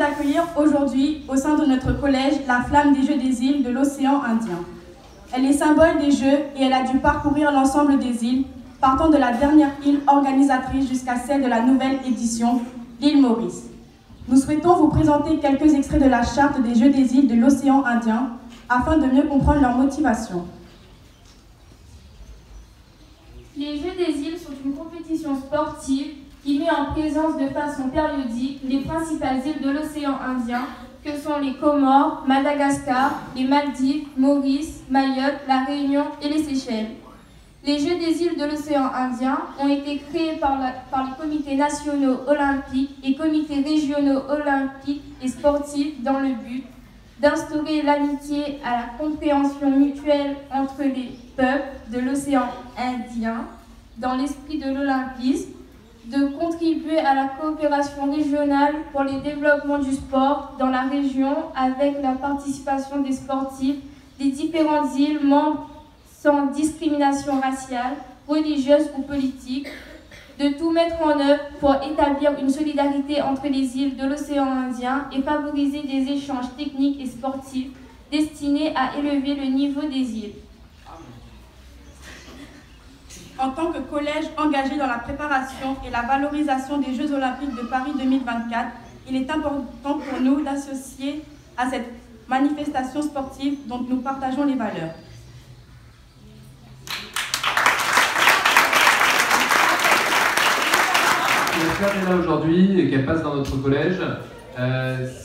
d'accueillir aujourd'hui, au sein de notre collège, la flamme des Jeux des îles de l'océan Indien. Elle est symbole des Jeux et elle a dû parcourir l'ensemble des îles, partant de la dernière île organisatrice jusqu'à celle de la nouvelle édition, l'île Maurice. Nous souhaitons vous présenter quelques extraits de la charte des Jeux des îles de l'océan Indien, afin de mieux comprendre leur motivation. Les Jeux des îles sont une compétition sportive qui met en présence de façon périodique les principales îles de l'océan Indien, que sont les Comores, Madagascar, les Maldives, Maurice, Mayotte, La Réunion et les Seychelles. Les Jeux des îles de l'océan Indien ont été créés par les comités nationaux olympiques et comités régionaux olympiques et sportifs dans le but d'instaurer l'amitié à la compréhension mutuelle entre les peuples de l'océan Indien dans l'esprit de l'olympisme, de contribuer à la coopération régionale pour le développement du sport dans la région avec la participation des sportifs des différentes îles membres sans discrimination raciale, religieuse ou politique, de tout mettre en œuvre pour établir une solidarité entre les îles de l'océan Indien et favoriser des échanges techniques et sportifs destinés à élever le niveau des îles. En tant que collège engagé dans la préparation et la valorisation des Jeux Olympiques de Paris 2024, il est important pour nous d'associer à cette manifestation sportive dont nous partageons les valeurs. Si la flamme est là aujourd'hui et qu'elle passe dans notre collège,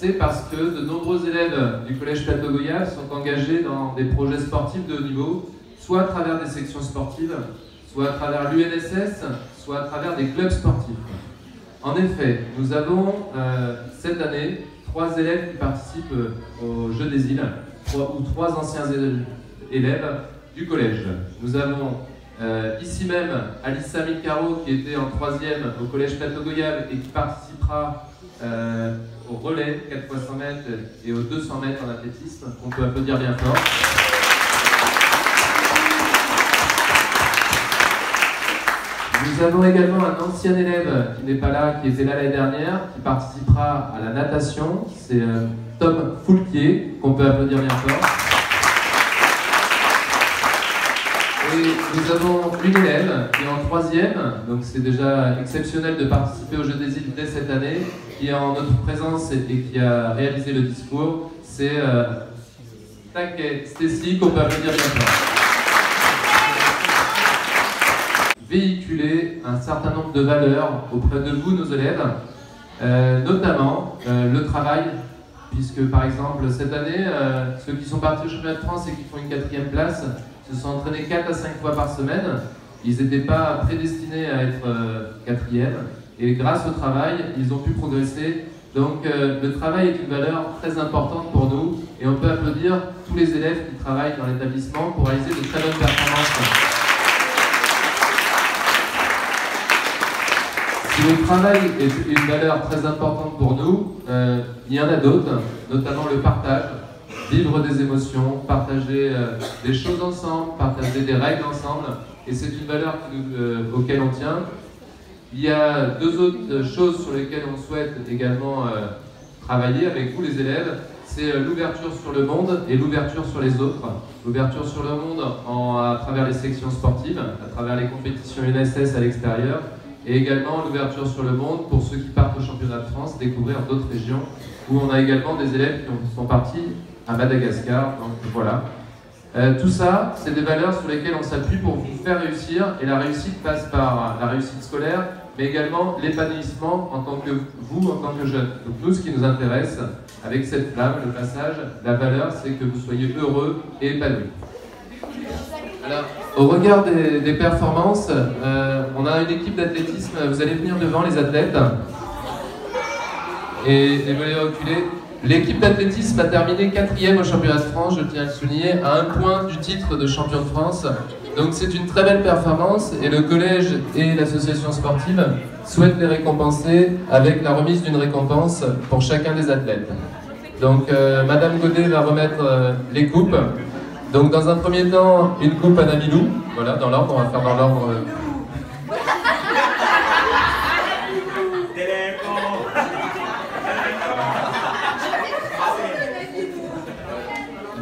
c'est parce que de nombreux élèves du collège Plateau Goyave sont engagés dans des projets sportifs de haut niveau, soit à travers des sections sportives, soit à travers l'UNSS, soit à travers des clubs sportifs. En effet, nous avons cette année 3 élèves qui participent aux Jeux des îles, 3 anciens élèves du collège. Nous avons ici même Alissa Milcaro qui était en 3e au collège Plateau Goyave et qui participera au relais 4 x 100 mètres et aux 200 mètres en athlétisme, qu'on peut applaudir bien fort. Nous avons également un ancien élève qui n'est pas là, qui était là l'année dernière, qui participera à la natation. C'est Tom Foulquier, qu'on peut applaudir bien fort. Et nous avons une élève qui est en 3e, donc c'est déjà exceptionnel de participer aux Jeux des îles dès cette année, qui est en notre présence et qui a réalisé le discours. C'est Taquet Stécie, qu'on peut applaudir bien fort. Véhiculer un certain nombre de valeurs auprès de vous, nos élèves, notamment le travail, puisque par exemple cette année, ceux qui sont partis au championnat de France et qui font une 4e place se sont entraînés 4 à 5 fois par semaine. Ils n'étaient pas prédestinés à être 4e et grâce au travail, ils ont pu progresser. Donc le travail est une valeur très importante pour nous et on peut applaudir tous les élèves qui travaillent dans l'établissement pour réaliser de très bonnes performances. Si le travail est une valeur très importante pour nous, il y en a d'autres, notamment le partage, vivre des émotions, partager des choses ensemble, partager des règles ensemble, et c'est une valeur auquel on tient. Il y a 2 autres choses sur lesquelles on souhaite également travailler avec vous les élèves, c'est l'ouverture sur le monde et l'ouverture sur les autres. L'ouverture sur le monde à travers les sections sportives, à travers les compétitions UNSS à l'extérieur, et également l'ouverture sur le monde pour ceux qui partent au championnat de France, découvrir d'autres régions, où on a également des élèves qui sont partis à Madagascar, donc voilà. Tout ça, c'est des valeurs sur lesquelles on s'appuie pour vous faire réussir, et la réussite passe par la réussite scolaire, mais également l'épanouissement en tant que vous, en tant que jeunes. Donc nous, ce qui nous intéresse avec cette flamme, le passage, la valeur, c'est que vous soyez heureux et épanouis. Alors, au regard des performances, on a une équipe d'athlétisme, vous allez venir devant les athlètes, et vous allez reculer. L'équipe d'athlétisme a terminé 4e au championnat de France, je tiens à le souligner, à 1 point du titre de champion de France. Donc c'est une très belle performance et le collège et l'association sportive souhaitent les récompenser avec la remise d'une récompense pour chacun des athlètes. Donc Madame Godet va remettre les coupes. Donc dans un premier temps, une coupe à Nabilou, voilà, dans l'ordre, on va faire dans l'ordre.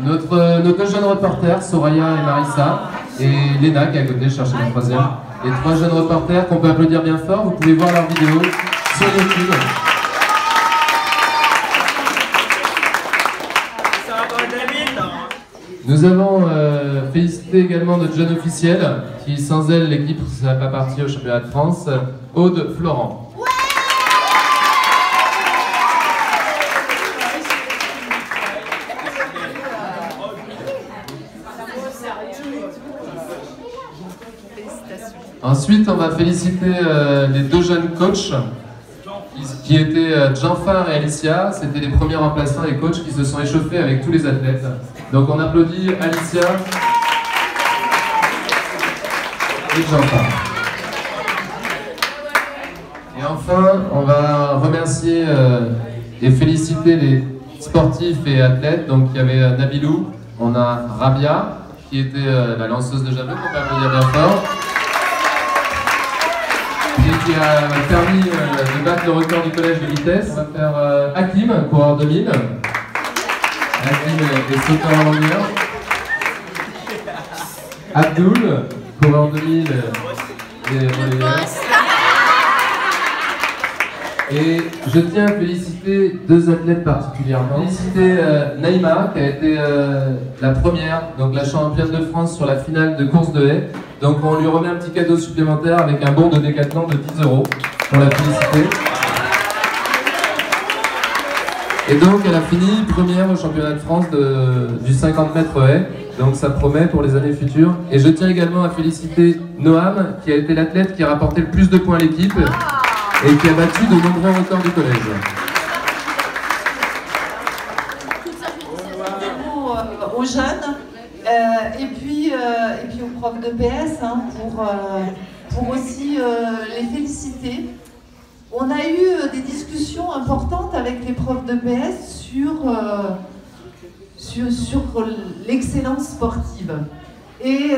Nos deux jeunes reporters, Soraya et Marissa, et Léna qui est à côté, chercher le troisième. Les 3 jeunes reporters qu'on peut applaudir bien fort. Vous pouvez voir leurs vidéos sur YouTube. Nous avons félicité également notre jeune officielle, qui sans elle, l'équipe ne serait pas partie au championnat de France, Aude Florent. Ensuite, on va féliciter les 2 jeunes coachs qui étaient Jean-Phare et Alicia. C'était les premiers remplaçants et coachs qui se sont échauffés avec tous les athlètes. Donc on applaudit Alicia et Jean-Phare. Et enfin, on va remercier et féliciter les sportifs et athlètes. Donc il y avait Nabilou, on a Rabia qui était la lanceuse de javelot, qu'on peut applaudir bien fort. Et qui a permis de battre le record du collège de vitesse. On va faire Hakim, coureur 2000. Hakim est sauteur en longueur. Abdoul, coureur 2000 et relayeur. Et je tiens à féliciter 2 athlètes particulièrement. Féliciter Naïma, qui a été la première, donc la championne de France sur la finale de course de haies. Donc on lui remet un petit cadeau supplémentaire avec un bon de Décathlon de 10 € pour la féliciter. Et donc elle a fini première au championnat de France du 50 mètres haies. Donc ça promet pour les années futures. Et je tiens également à féliciter Noam, qui a été l'athlète qui a rapporté le plus de points à l'équipe et qui a battu de nombreux records du collège. Aux jeunes et puis aux profs de PS pour aussi les féliciter. On a eu des discussions importantes avec les profs de PS sur l'excellence sportive. Et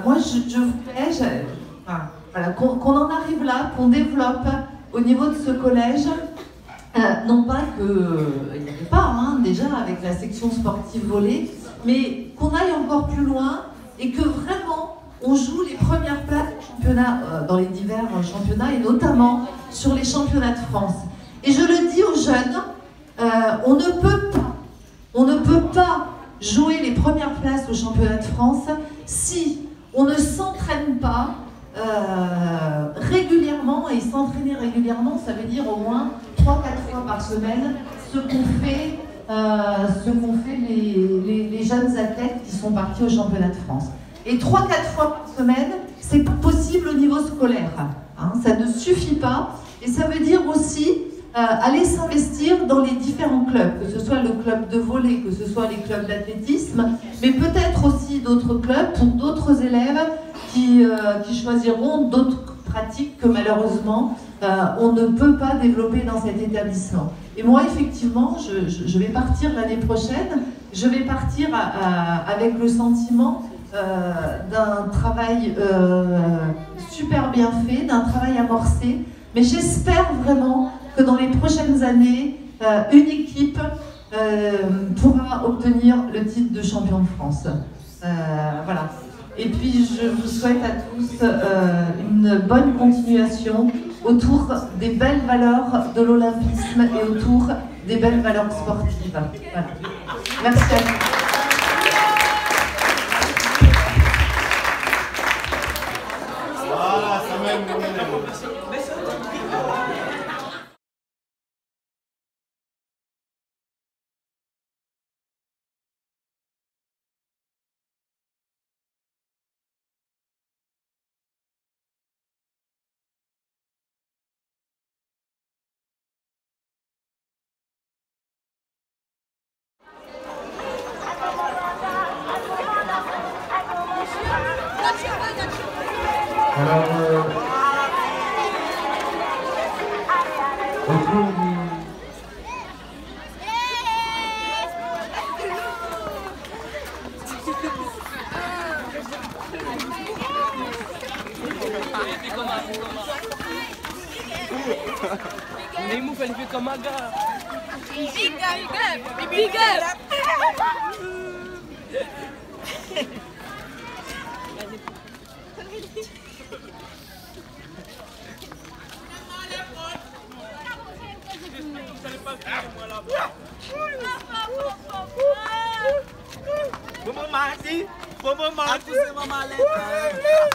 moi, je voulais voilà, qu'on en arrive là, qu'on développe au niveau de ce collège, non pas qu'il n'y avait pas déjà avec la section sportive volley, mais qu'on aille encore plus loin et que vraiment on joue les premières places dans les divers championnats et notamment sur les championnats de France. Et je le dis aux jeunes, on ne peut pas jouer les premières places au championnat de France si on ne s'entraîne pas régulièrement. Et s'entraîner régulièrement, ça veut dire au moins 3-4 fois par semaine ce qu'ont fait les jeunes athlètes qui sont partis au championnat de France. Et 3-4 fois par semaine, c'est pas possible au niveau scolaire. Ça ne suffit pas. Et ça veut dire aussi aller s'investir dans les différents clubs, que ce soit le club de volley, que ce soit les clubs d'athlétisme, mais peut-être aussi d'autres clubs pour d'autres élèves qui choisiront d'autres pratiques que malheureusement on ne peut pas développer dans cet établissement. Et moi, effectivement, je vais partir l'année prochaine, je vais partir avec le sentiment d'un travail super bien fait, d'un travail amorcé, mais j'espère vraiment que dans les prochaines années, une équipe pourra obtenir le titre de champion de France. Voilà. Et puis je vous souhaite à tous une bonne continuation autour des belles valeurs de l'olympisme et autour des belles valeurs sportives. Voilà. Merci à vous. Alors, autour du... Neymu fait comme un gars. Big up. Maman m'a dit, maman m'a dit, maman m'a dit.